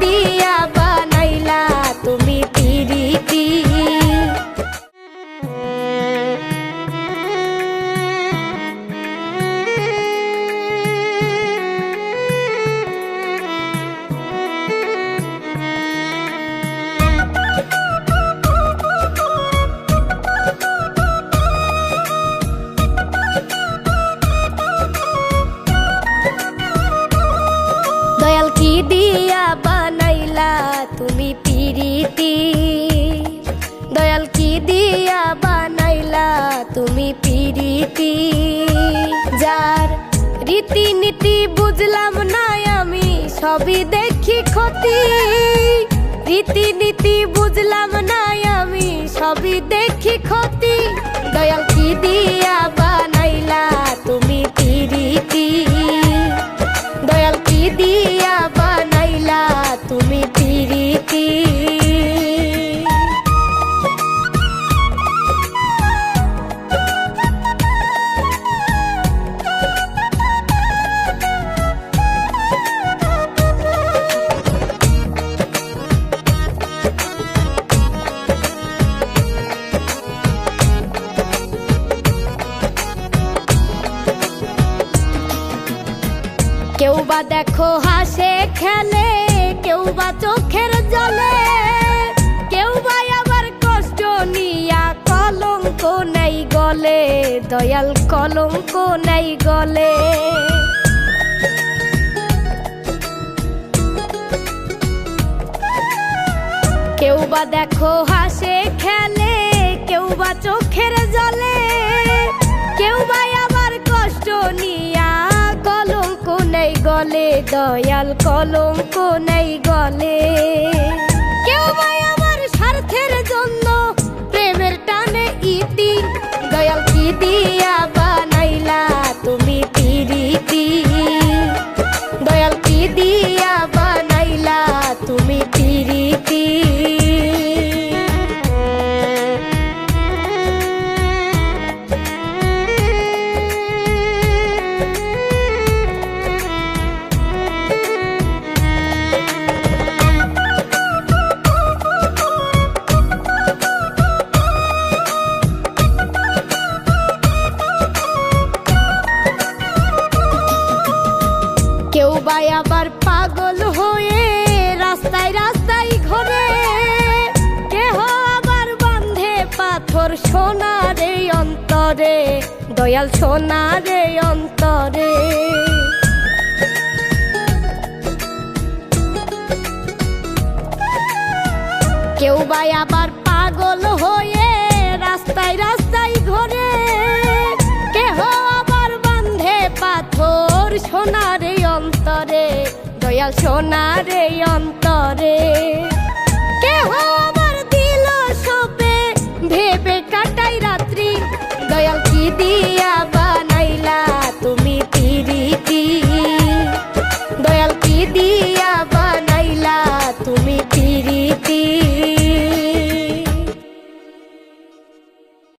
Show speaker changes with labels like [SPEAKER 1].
[SPEAKER 1] দিয়া বানাইলা তুমি পিরিতি। দয়াল কি দিয়া বানাইলা তুমি পিরিতি, দয়াল কি দিয়া বানাইলা তুমি পিরিতি। যার রীতিনীতি বুঝলাম না আমি সবই দেখি ক্ষতি, রীতিনীতি বুঝলাম না আমি সবই দেখি ক্ষতি। দয়াল কি দিয়া বানাইলা তুমি পিরিতি, দয়াল কি দিয়া বানাইলা তুমি পিরিতি। কেউ বা দেখো হাসে খেলে, কেউ বা চোখের জলে, কেউ বা আবার কষ্ট নিয়া কলঙ্ক নাই গলে, দয়াল কলঙ্ক নাই গলে। কেউ বা দেখো হাসে খেলে, কেউ বা চোখের জলে, কেউ বা আবার কষ্ট নিয়া কলঙ্ক নাই গলে, দয়াল কলঙ্ক নাই গলে। কেউ বা আমার স্বার্থের জন্য প্রেমের টানে ইতি, দয়াল কি দিয়া বানাইলা তুমি পিরিতি, দয়াল কি দিয়া বানাইলা তুমি পিরিতি। কেউ বা আবার পাগল হয়ে রাস্তায় রাস্তায় ঘোরে, কেহ আবার বাঁধে পাথর সোনারে অন্তরে, দয়াল সোনারে অন্তরে। কেউ বা আবার পাগল হয়ে রাস্তায় রাস্তায় ঘোরে, কেহ আবার বাঁধে পাথর সোনারে অন্তরে, দয়াল সোনারে অন্তরে।